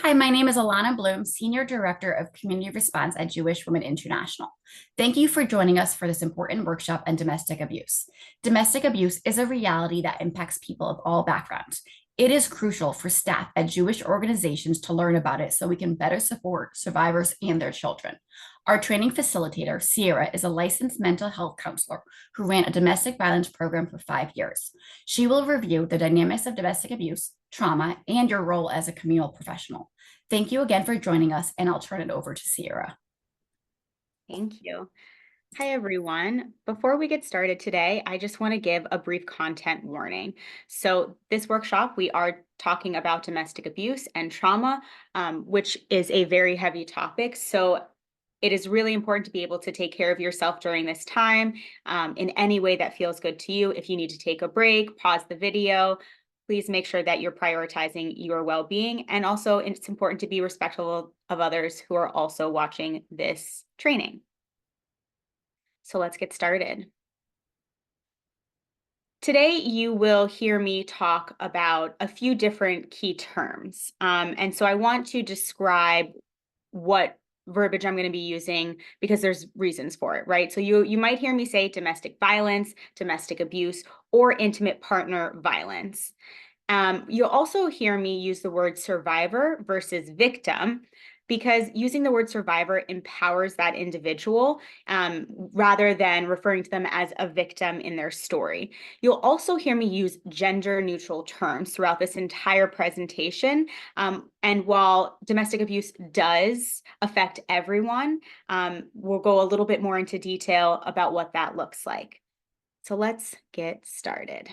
Hi, my name is Alana Bloom, Senior Director of Community Response at Jewish Women International. Thank you for joining us for this important workshop on domestic abuse. Domestic abuse is a reality that impacts people of all backgrounds. It is crucial for staff at Jewish organizations to learn about it so we can better support survivors and their children. Our training facilitator, Sierra, is a licensed mental health counselor who ran a domestic violence program for 5 years. She will review the dynamics of domestic abuse, trauma, and your role as a communal professional. Thank you again for joining us, and I'll turn it over to Sierra. Thank you. Hi, everyone. Before we get started today, I just want to give a brief content warning. So this workshop, we are talking about domestic abuse and trauma, which is a very heavy topic. So it is really important to be able to take care of yourself during this time in any way that feels good to you. If you need to take a break, pause the video, please make sure that you're prioritizing your well-being. And also, it's important to be respectful of others who are also watching this training. So let's get started. Today, you will hear me talk about a few different key terms. And so I want to describe what verbiage I'm going to be using because there's reasons for it, right? So you might hear me say domestic violence, domestic abuse, or intimate partner violence. You'll also hear me use the word survivor versus victim because using the word survivor empowers that individual rather than referring to them as a victim in their story. You'll also hear me use gender neutral terms throughout this entire presentation. And while domestic abuse does affect everyone, we'll go a little bit more into detail about what that looks like. So let's get started.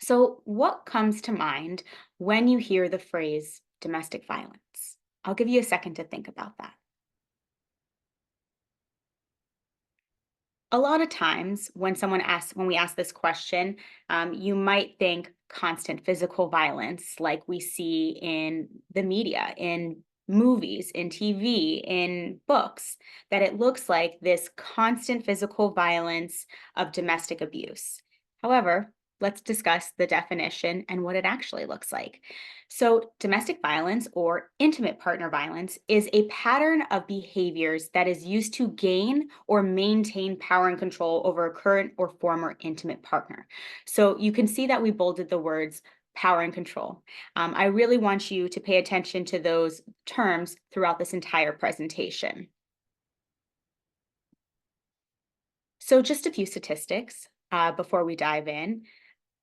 So, what comes to mind when you hear the phrase domestic violence? I'll give you a second to think about that. A lot of times when we ask this question, you might think constant physical violence like we see in the media, in movies, in TV, in books, that it looks like this constant physical violence of domestic abuse. However, let's discuss the definition and what it actually looks like. So, domestic violence or intimate partner violence is a pattern of behaviors that is used to gain or maintain power and control over a current or former intimate partner. So, you can see that we bolded the words power and control. I really want you to pay attention to those terms throughout this entire presentation. So, just a few statistics before we dive in.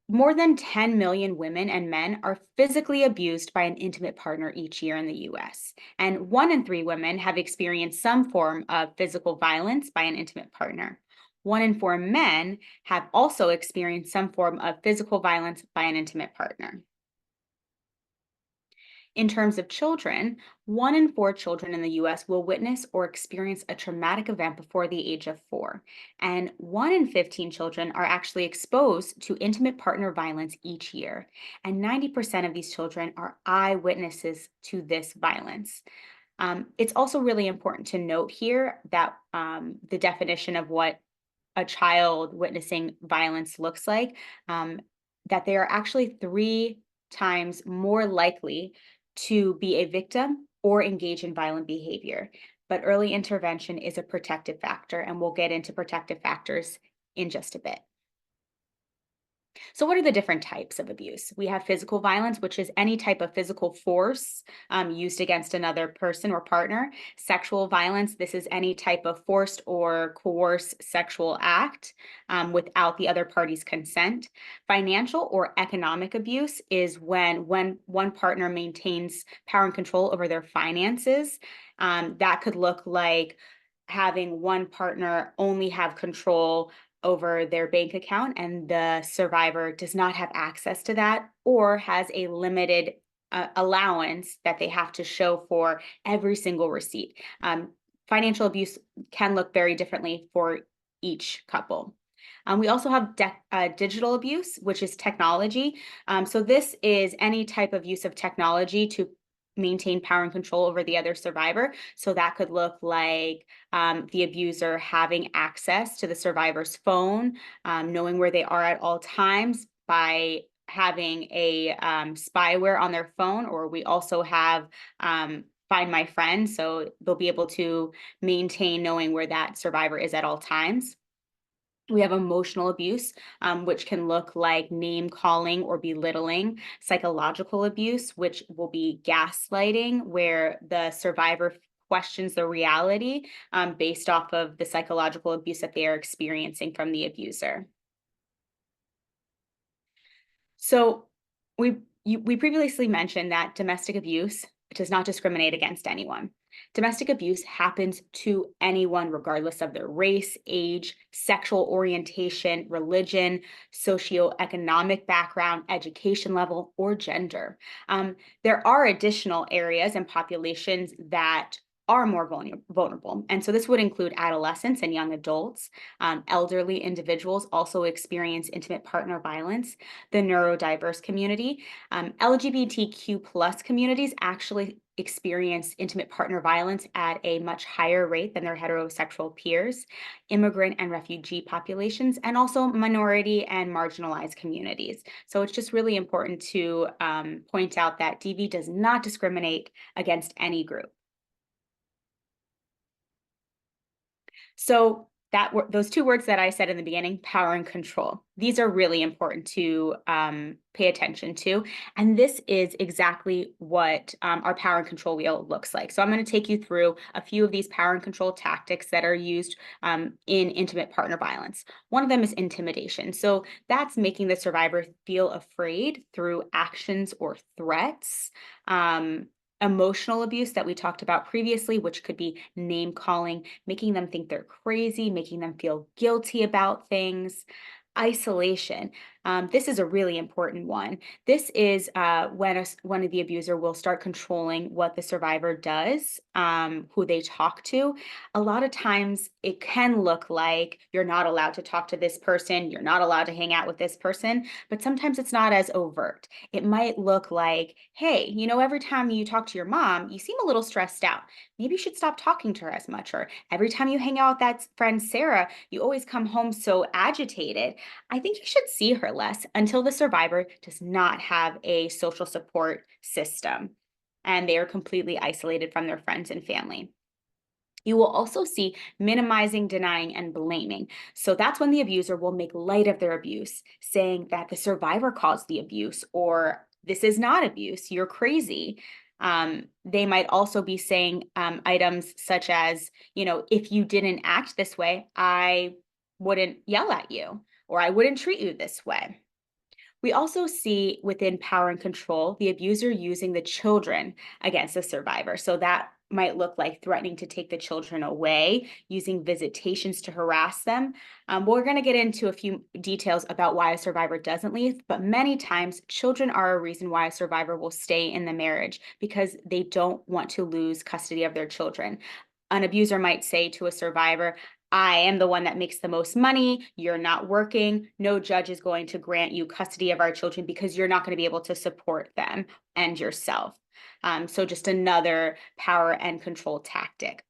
More than 10 million women and men are physically abused by an intimate partner each year in the US. And 1 in 3 women have experienced some form of physical violence by an intimate partner. 1 in 4 men have also experienced some form of physical violence by an intimate partner. In terms of children, 1 in 4 children in the US will witness or experience a traumatic event before the age of 4. And 1 in 15 children are actually exposed to intimate partner violence each year. And 90% of these children are eyewitnesses to this violence. It's also really important to note here that the definition of what a child witnessing violence looks like, that they are actually 3 times more likely to be a victim or engage in violent behavior. But early intervention is a protective factor, and we'll get into protective factors in just a bit. So, what are the different types of abuse? We have physical violence, which is any type of physical force used against another person or partner. Sexual violence, this is any type of forced or coerced sexual act without the other party's consent. Financial or economic abuse is when one partner maintains power and control over their finances. That could look like having one partner only have control over their bank account and the survivor does not have access to that or has a limited allowance that they have to show for every single receipt. Financial abuse can look very differently for each couple. We also have digital abuse, which is technology. So this is any type of use of technology to maintain power and control over the other survivor. So that could look like the abuser having access to the survivor's phone, knowing where they are at all times by having a spyware on their phone, or we also have Find My Friend, so they'll be able to maintain knowing where that survivor is at all times. We have emotional abuse, which can look like name calling or belittling, psychological abuse, which will be gaslighting, where the survivor questions the reality based off of the psychological abuse that they are experiencing from the abuser. So we previously mentioned that domestic abuse does not discriminate against anyone. Domestic abuse happens to anyone, regardless of their race, age, sexual orientation, religion, socioeconomic background, education level, or gender. There are additional areas and populations that are more vulnerable. And so this would include adolescents and young adults. Elderly individuals also experience intimate partner violence. The neurodiverse community, LGBTQ plus communities actually experience intimate partner violence at a much higher rate than their heterosexual peers, immigrant and refugee populations, and also minority and marginalized communities. So it's just really important to point out that DV does not discriminate against any group. So those two words that I said in the beginning, power and control. These are really important to pay attention to. And this is exactly what our power and control wheel looks like. So I'm going to take you through a few of these power and control tactics that are used in intimate partner violence. One of them is intimidation. So that's making the survivor feel afraid through actions or threats. Emotional abuse that we talked about previously, which could be name calling, making them think they're crazy, making them feel guilty about things. Isolation. This is a really important one. This is when one of the abuser will start controlling what the survivor does, who they talk to. A lot of times it can look like you're not allowed to talk to this person, you're not allowed to hang out with this person, but sometimes it's not as overt. It might look like, hey, every time you talk to your mom, you seem a little stressed out. Maybe you should stop talking to her as much. Or every time you hang out with that friend, Sarah, you always come home so agitated. I think you should see her less, until the survivor does not have a social support system and they are completely isolated from their friends and family. You will also see minimizing, denying, and blaming. So that's when the abuser will make light of their abuse, saying that the survivor caused the abuse, or this is not abuse, you're crazy. They might also be saying items such as, if you didn't act this way, I wouldn't yell at you, or I wouldn't treat you this way. We also see within power and control the abuser using the children against the survivor. So that might look like threatening to take the children away, using visitations to harass them. We're going to get into a few details about why a survivor doesn't leave, but many times children are a reason why a survivor will stay in the marriage, because they don't want to lose custody of their children. An abuser might say to a survivor, I am the one that makes the most money. You're not working. No judge is going to grant you custody of our children because you're not going to be able to support them and yourself. So just another power and control tactic.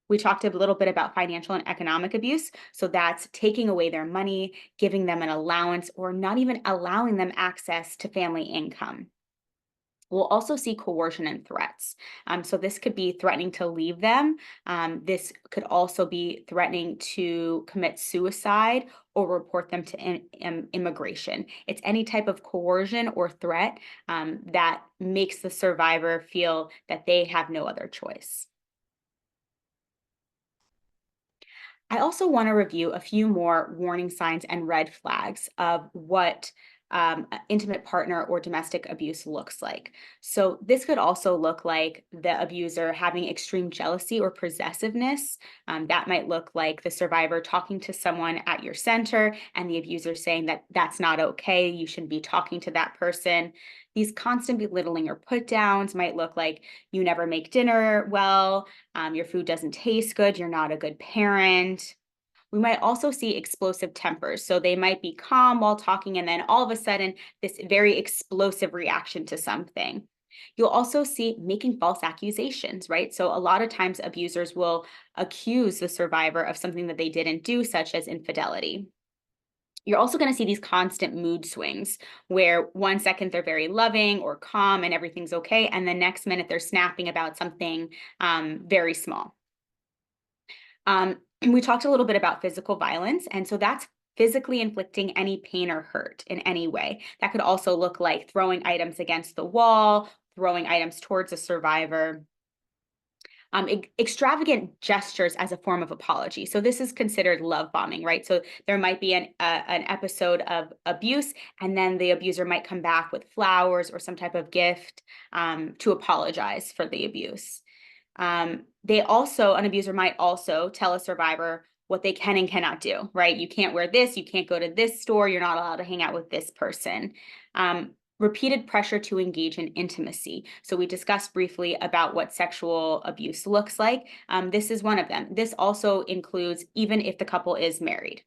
We talked a little bit about financial and economic abuse. So that's taking away their money, giving them an allowance, or not even allowing them access to family income. We'll also see coercion and threats. So this could be threatening to leave them. This could also be threatening to commit suicide or report them to immigration. It's any type of coercion or threat that makes the survivor feel that they have no other choice. I also want to review a few more warning signs and red flags of what intimate partner or domestic abuse looks like. So this could also look like the abuser having extreme jealousy or possessiveness. That might look like the survivor talking to someone at your center and the abuser saying that that's not okay, you shouldn't be talking to that person. These constant belittling or put downs might look like you never make dinner well, your food doesn't taste good, you're not a good parent. We might also see explosive tempers. So they might be calm while talking, and then all of a sudden, this very explosive reaction to something. You'll also see making false accusations, right? So a lot of times abusers will accuse the survivor of something that they didn't do, such as infidelity. You're also going to see these constant mood swings where 1 second they're very loving or calm and everything's okay, and the next minute they're snapping about something very small. We talked a little bit about physical violence, and so that's physically inflicting any pain or hurt in any way. That could also look like throwing items against the wall, throwing items towards a survivor. Extravagant gestures as a form of apology. So this is considered love bombing, right? So there might be an episode of abuse, and then the abuser might come back with flowers or some type of gift to apologize for the abuse. An abuser might also tell a survivor what they can and cannot do, right? You can't wear this, you can't go to this store, you're not allowed to hang out with this person. Repeated pressure to engage in intimacy. So we discussed briefly about what sexual abuse looks like. This is one of them. This also includes even if the couple is married.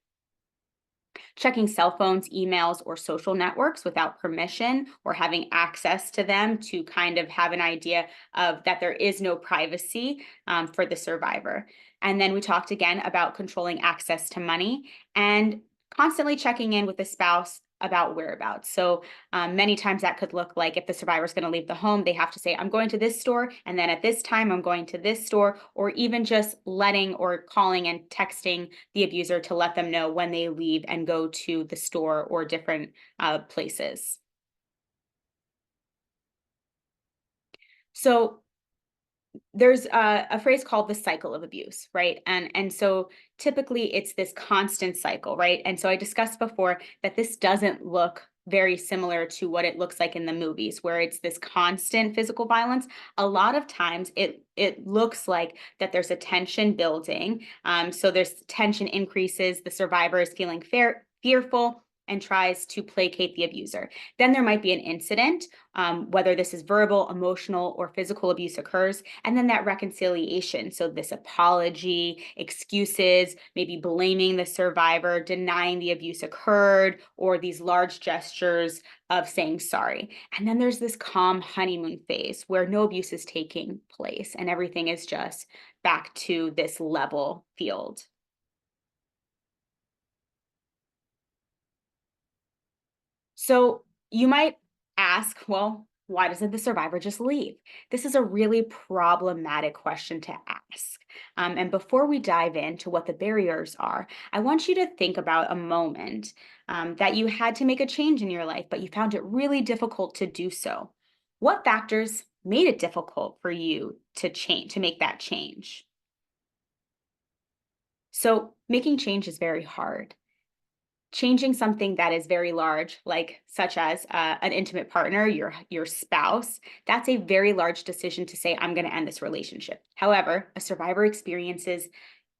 Checking cell phones, emails, or social networks without permission or having access to them to kind of have an idea of that there is no privacy for the survivor. And then we talked again about controlling access to money and constantly checking in with the spouse about whereabouts. So many times that could look like if the survivor is going to leave the home, they have to say, I'm going to this store, and then at this time, I'm going to this store, or even just letting or calling and texting the abuser to let them know when they leave and go to the store or different places. So there's a phrase called the cycle of abuse, right? And so typically it's this constant cycle, right? And so I discussed before that this doesn't look very similar to what it looks like in the movies, where it's this constant physical violence. A lot of times it looks like that there's a tension building. So there's tension increases, the survivor is feeling fearful and tries to placate the abuser. Then there might be an incident, whether this is verbal, emotional, or physical abuse occurs, and then that reconciliation. So this apology, excuses, maybe blaming the survivor, denying the abuse occurred, or these large gestures of saying sorry. And then there's this calm honeymoon phase where no abuse is taking place and everything is just back to this level field. So you might ask, well, why doesn't the survivor just leave? This is a really problematic question to ask. And before we dive into what the barriers are, I want you to think about a moment that you had to make a change in your life, but you found it really difficult to do so. What factors made it difficult for you to make that change? So making change is very hard. Changing something that is very large, like such as an intimate partner, your spouse, that's a very large decision to say, I'm going to end this relationship. However, a survivor experiences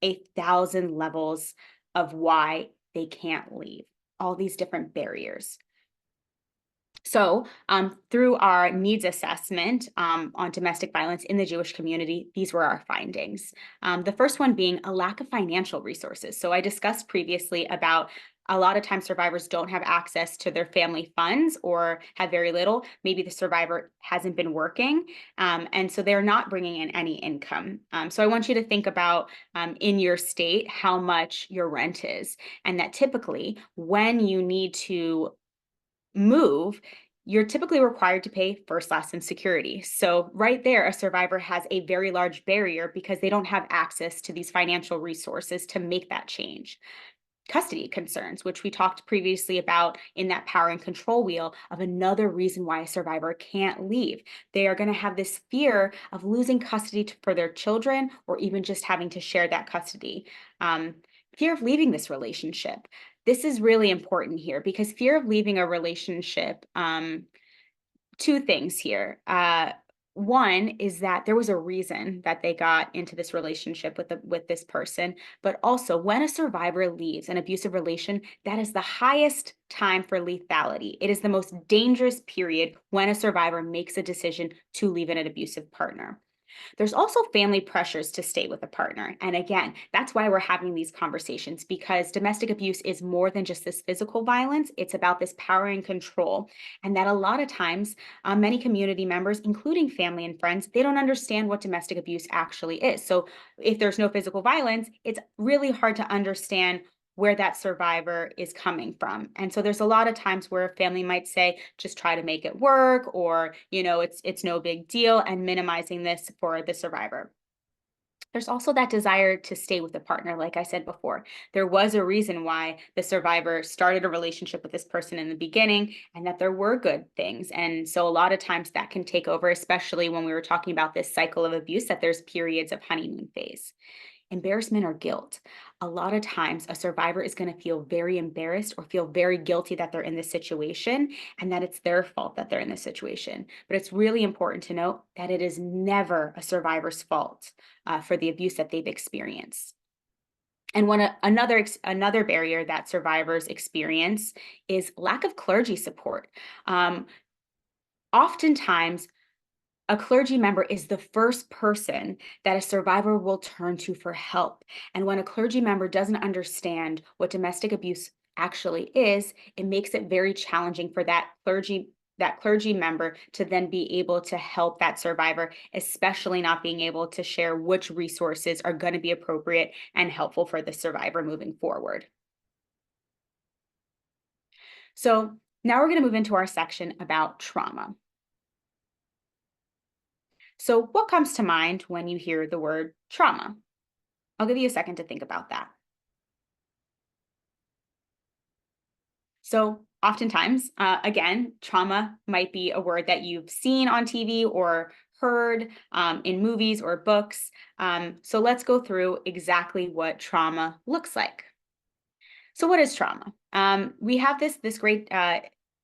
1,000 levels of why they can't leave, all these different barriers. So through our needs assessment on domestic violence in the Jewish community, these were our findings. The first one being a lack of financial resources. So I discussed previously about a lot of times survivors don't have access to their family funds or have very little. Maybe the survivor hasn't been working, and so they're not bringing in any income. So I want you to think about in your state how much your rent is, and that typically when you need to move, you're typically required to pay first, last, and security. So right there, a survivor has a very large barrier because they don't have access to these financial resources to make that change. Custody concerns, which we talked previously about in that power and control wheel of another reason why a survivor can't leave. They are going to have this fear of losing custody for their children or even just having to share that custody. Fear of leaving this relationship. This is really important here because fear of leaving a relationship, two things here. One is that there was a reason that they got into this relationship with this person, but also when a survivor leaves an abusive relation, that is the highest time for lethality. It is the most dangerous period when a survivor makes a decision to leave an abusive partner. There's also family pressures to stay with a partner. And again, that's why we're having these conversations, because domestic abuse is more than just this physical violence. It's about this power and control. And that a lot of times, many community members, including family and friends, they don't understand what domestic abuse actually is. So if there's no physical violence, it's really hard to understand where that survivor is coming from. And so there's a lot of times where a family might say, just try to make it work, or, it's no big deal, and minimizing this for the survivor. There's also that desire to stay with the partner. Like I said before, there was a reason why the survivor started a relationship with this person in the beginning, and that there were good things. And so a lot of times that can take over, especially when we were talking about this cycle of abuse, that there's periods of honeymoon phase. Embarrassment or guilt. A lot of times, a survivor is going to feel very embarrassed or feel very guilty that they're in this situation and that it's their fault that they're in this situation. But it's really important to note that it is never a survivor's fault for the abuse that they've experienced. And another barrier that survivors experience is lack of clergy support. Oftentimes, a clergy member is the first person that a survivor will turn to for help. And when a clergy member doesn't understand what domestic abuse actually is, it makes it very challenging for that clergy member to then be able to help that survivor, especially not being able to share which resources are going to be appropriate and helpful for the survivor moving forward. So now we're going to move into our section about trauma. So what comes to mind when you hear the word trauma? I'll give you a second to think about that. So oftentimes, again, trauma might be a word that you've seen on TV or heard in movies or books. So let's go through exactly what trauma looks like. So what is trauma? We have this great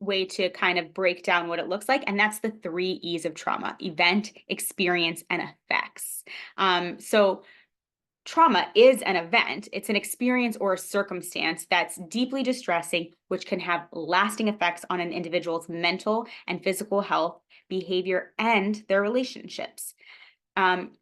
way to kind of break down what it looks like, and that's the 3 E's of trauma: event, experience, and effects. So trauma is an event. It's an experience or a circumstance that's deeply distressing, which can have lasting effects on an individual's mental and physical health, behavior, and their relationships.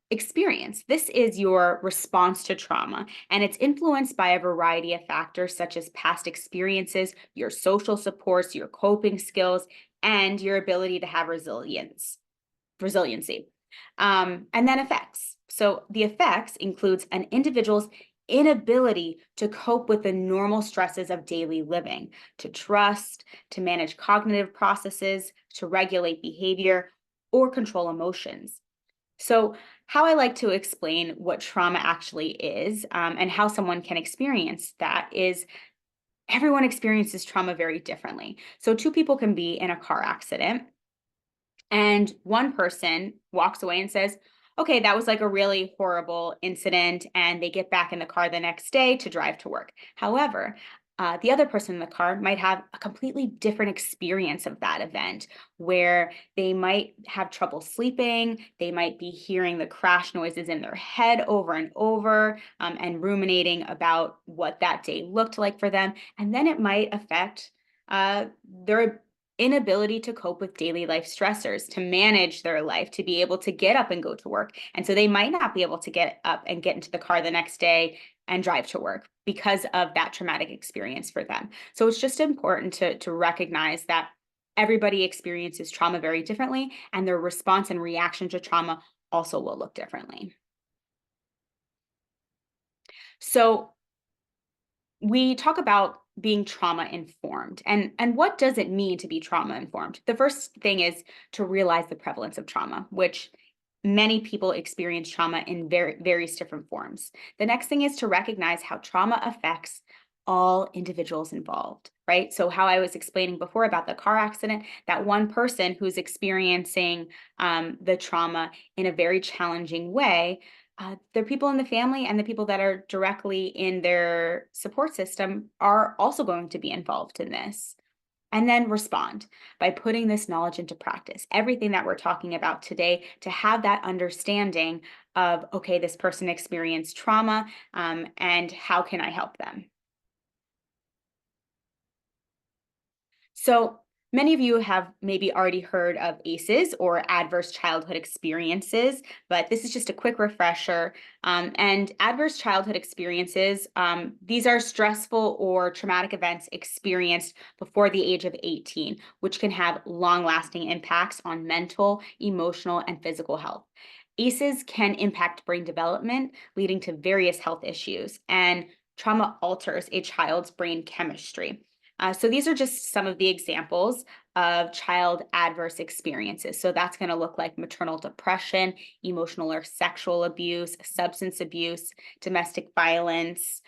Experience. This is your response to trauma, and it's influenced by a variety of factors such as past experiences, your social supports, your coping skills, and your ability to have resiliency. And then effects. So the effects includes an individual's inability to cope with the normal stresses of daily living, to trust, to manage cognitive processes, to regulate behavior, or control emotions. So, how I like to explain what trauma actually is, and how someone can experience that is, everyone experiences trauma very differently. So, 2 people can be in a car accident, and one person walks away and says, okay, that was like a really horrible incident, and they get back in the car the next day to drive to work. However, the other person in the car might have a completely different experience of that event, where they might have trouble sleeping, they might be hearing the crash noises in their head over and over, and ruminating about what that day looked like for them. And then it might affect their inability to cope with daily life stressors, to manage their life, to be able to get up and go to work. And so they might not be able to get up and get into the car the next day and drive to work because of that traumatic experience for them. So it's just important to recognize that everybody experiences trauma very differently, and their response and reaction to trauma also will look differently. So we talk about being trauma informed, and what does it mean to be trauma informed? The first thing is to realize the prevalence of trauma, which many people experience trauma in various different forms. The next thing is to recognize how trauma affects all individuals involved, right? So how I was explaining before about the car accident, that one person who's experiencing the trauma in a very challenging way, the people in the family and the people that are directly in their support system are also going to be involved in this. And then respond by putting this knowledge into practice. Everything that we're talking about today, to have that understanding of, okay, this person experienced trauma, and how can I help them? So many of you have maybe already heard of ACEs, or adverse childhood experiences, but this is just a quick refresher. And adverse childhood experiences, these are stressful or traumatic events experienced before the age of 18, which can have long-lasting impacts on mental, emotional, and physical health. ACEs can impact brain development, leading to various health issues. And Trauma alters a child's brain chemistry. So these are just some of the examples of child adverse experiences. So that's going to look like maternal depression, emotional or sexual abuse, substance abuse, domestic violence,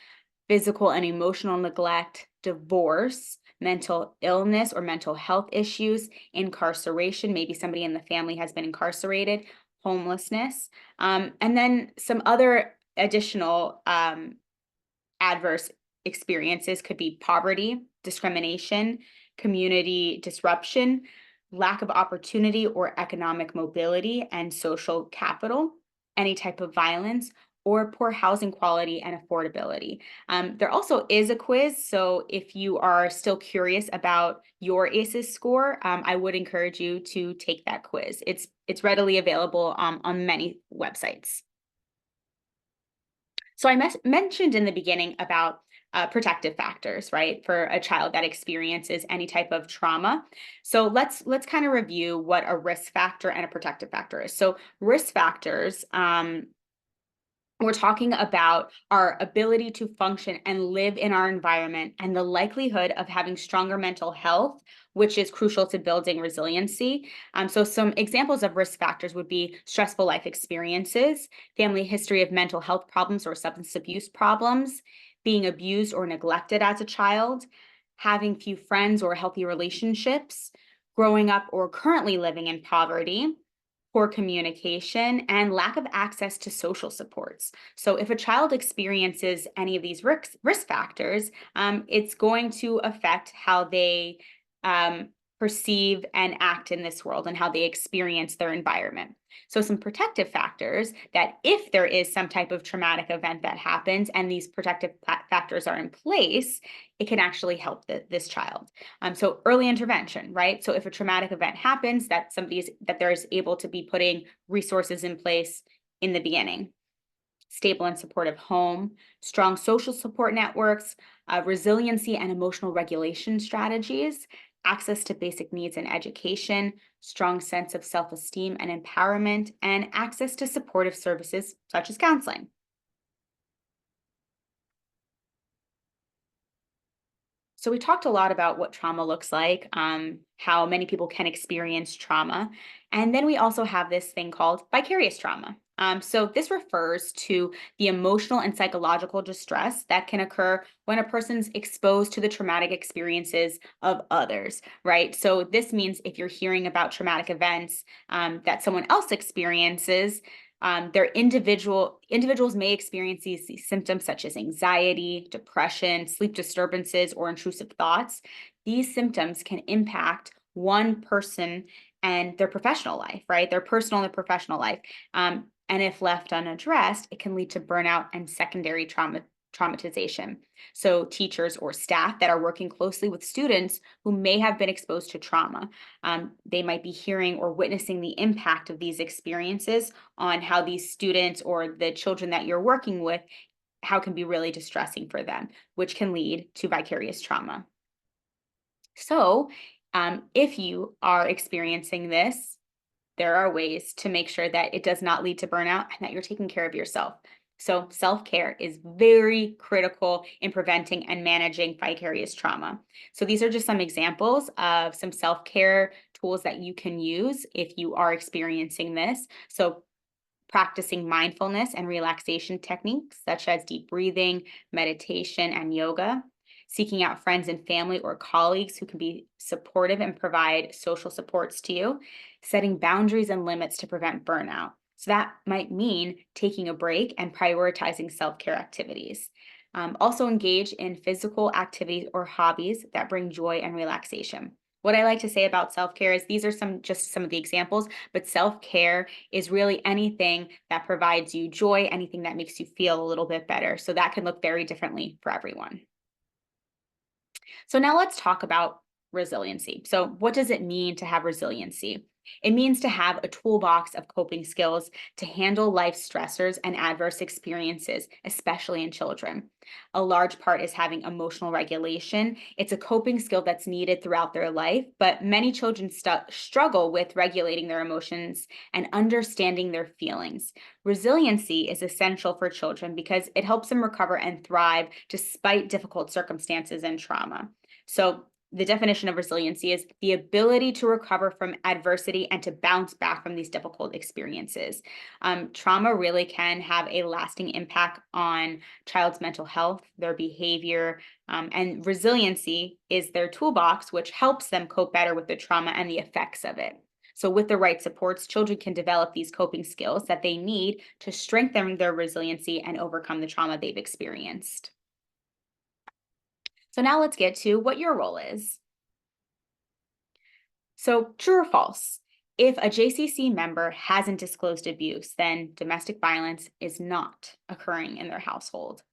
physical and emotional neglect, divorce, mental illness or mental health issues, incarceration. Maybe somebody in the family has been incarcerated, homelessness, and then some other additional adverse experiences could be poverty, discrimination, community disruption, lack of opportunity or economic mobility and social capital, any type of violence, or poor housing quality and affordability. There also is a quiz, so if you are still curious about your ACEs score, I would encourage you to take that quiz. It's readily available on many websites. So I mentioned in the beginning about protective factors, right, for a child that experiences any type of trauma. So let's kind of review what a risk factor and a protective factor is. So risk factors, we're talking about our ability to function and live in our environment and the likelihood of having stronger mental health, which is crucial to building resiliency. So some examples of risk factors would be stressful life experiences, family history of mental health problems or substance abuse problems, being abused or neglected as a child, having few friends or healthy relationships, growing up or currently living in poverty, poor communication, and lack of access to social supports. So if a child experiences any of these risk factors, it's going to affect how they perceive and act in this world and how they experience their environment. So some protective factors that if there is some type of traumatic event that happens and these protective factors are in place, it can actually help this child. So early intervention, right? So if a traumatic event happens, that there's able to be putting resources in place in the beginning. Stable and supportive home, strong social support networks, resiliency and emotional regulation strategies, access to basic needs and education, strong sense of self-esteem and empowerment, and access to supportive services such as counseling. So we talked a lot about what trauma looks like, how many people can experience trauma. And then we also have this thing called vicarious trauma. So this refers to the emotional and psychological distress that can occur when a person's exposed to the traumatic experiences of others, right? So this means if you're hearing about traumatic events that someone else experiences, individuals may experience these symptoms such as anxiety, depression, sleep disturbances, or intrusive thoughts. These symptoms can impact one person and their professional life, right? Their personal and their professional life. And if left unaddressed, it can lead to burnout and secondary traumatization. So teachers or staff that are working closely with students who may have been exposed to trauma, they might be hearing or witnessing the impact of these experiences on how these students or the children that you're working with, how it can be really distressing for them, which can lead to vicarious trauma. So if you are experiencing this, there are ways to make sure that it does not lead to burnout and that you're taking care of yourself. So self-care is very critical in preventing and managing vicarious trauma. So these are just some examples of some self-care tools that you can use if you are experiencing this. So practicing mindfulness and relaxation techniques such as deep breathing, meditation, and yoga. Seeking out friends and family or colleagues who can be supportive and provide social supports to you. Setting boundaries and limits to prevent burnout. So that might mean taking a break and prioritizing self-care activities. Also engage in physical activities or hobbies that bring joy and relaxation. What I like to say about self-care is these are just some of the examples, but self-care is really anything that provides you joy, anything that makes you feel a little bit better. So that can look very differently for everyone. So now let's talk about resiliency. So what does it mean to have resiliency? It means to have a toolbox of coping skills to handle life's stressors and adverse experiences, especially in children. A large part is having emotional regulation. It's a coping skill that's needed throughout their life, but many children struggle with regulating their emotions and understanding their feelings. Resiliency is essential for children because it helps them recover and thrive despite difficult circumstances and trauma. So, the definition of resiliency is the ability to recover from adversity and to bounce back from these difficult experiences. Trauma really can have a lasting impact on child's mental health, their behavior, and resiliency is their toolbox, which helps them cope better with the trauma and the effects of it. So, with the right supports, children can develop these coping skills that they need to strengthen their resiliency and overcome the trauma they've experienced. So now let's get to what your role is. So, true or false? If a JCC member hasn't disclosed abuse, then domestic violence is not occurring in their household.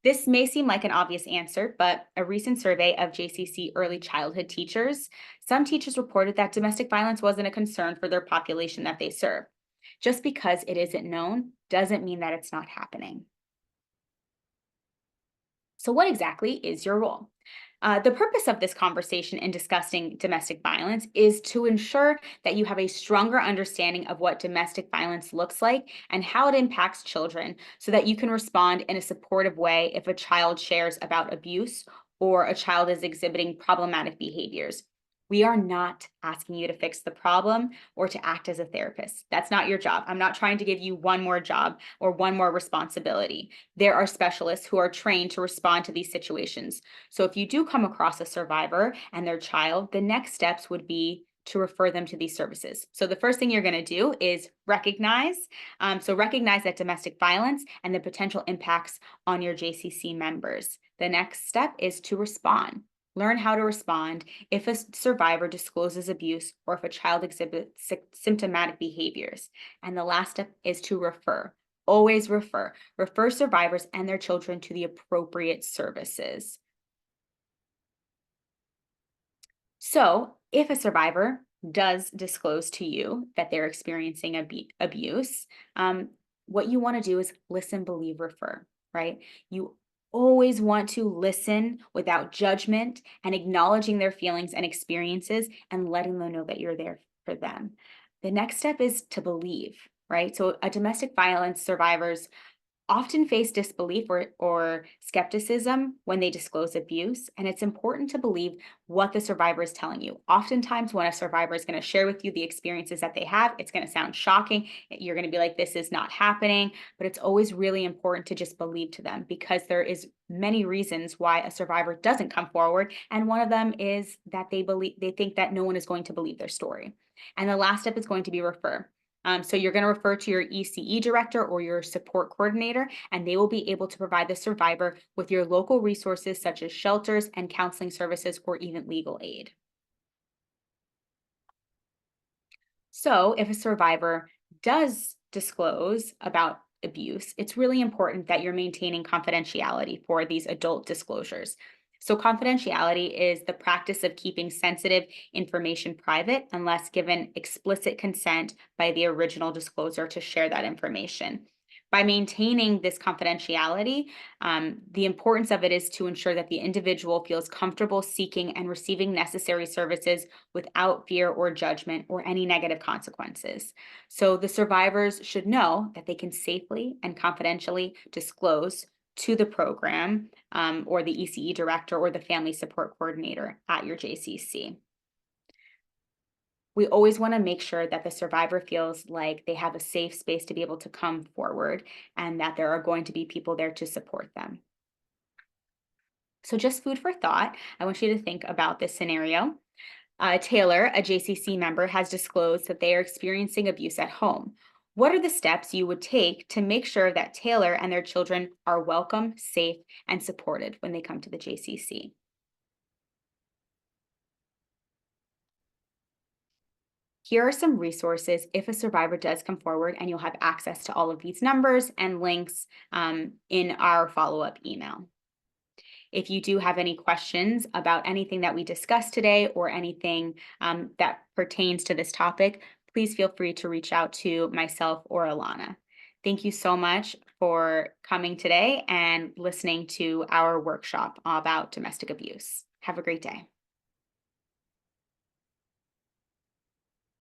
This may seem like an obvious answer, but a recent survey of JCC early childhood teachers, some teachers reported that domestic violence wasn't a concern for their population that they serve. Just because it isn't known doesn't mean that it's not happening. So, what exactly is your role? The purpose of this conversation in discussing domestic violence is to ensure that you have a stronger understanding of what domestic violence looks like and how it impacts children so that you can respond in a supportive way if a child shares about abuse or a child is exhibiting problematic behaviors. We are not asking you to fix the problem or to act as a therapist. That's not your job. I'm not trying to give you one more job or one more responsibility. There are specialists who are trained to respond to these situations. So if you do come across a survivor and their child, the next steps would be to refer them to these services. So the first thing you're going to do is recognize. Recognize that domestic violence and the potential impacts on your JCC members. The next step is to respond. Learn how to respond if a survivor discloses abuse or if a child exhibits symptomatic behaviors. And the last step is to refer. Always refer. Refer survivors and their children to the appropriate services. So, if a survivor does disclose to you that they're experiencing abuse, what you want to do is listen, believe, refer, right? You always want to listen without judgment and acknowledging their feelings and experiences and letting them know that you're there for them. The next step is to believe, right? So, a domestic violence survivor's often face disbelief or skepticism when they disclose abuse. And it's important to believe what the survivor is telling you. Oftentimes, when a survivor is going to share with you the experiences that they have, it's going to sound shocking. You're going to be like, this is not happening. But it's always really important to just believe to them because there is many reasons why a survivor doesn't come forward. And one of them is that they think that no one is going to believe their story. And the last step is going to be refer. So you're going to refer to your ECE director or your support coordinator, and they will be able to provide the survivor with your local resources such as shelters and counseling services or even legal aid. So if a survivor does disclose about abuse, it's really important that you're maintaining confidentiality for these adult disclosures. So, confidentiality is the practice of keeping sensitive information private unless given explicit consent by the original disclosure to share that information. By maintaining this confidentiality, the importance of it is to ensure that the individual feels comfortable seeking and receiving necessary services without fear or judgment or any negative consequences. So, the survivors should know that they can safely and confidentially disclose to the program or the ECE director or the family support coordinator at your JCC. We always want to make sure that the survivor feels like they have a safe space to be able to come forward and that there are going to be people there to support them. So, just food for thought, I want you to think about this scenario. Taylor, a JCC member, has disclosed that they are experiencing abuse at home. What are the steps you would take to make sure that Taylor and their children are welcome, safe, and supported when they come to the JCC? Here are some resources if a survivor does come forward, and you'll have access to all of these numbers and links in our follow-up email. If you do have any questions about anything that we discussed today or anything that pertains to this topic, please feel free to reach out to myself or Alana. Thank you so much for coming today and listening to our workshop about domestic abuse. Have a great day.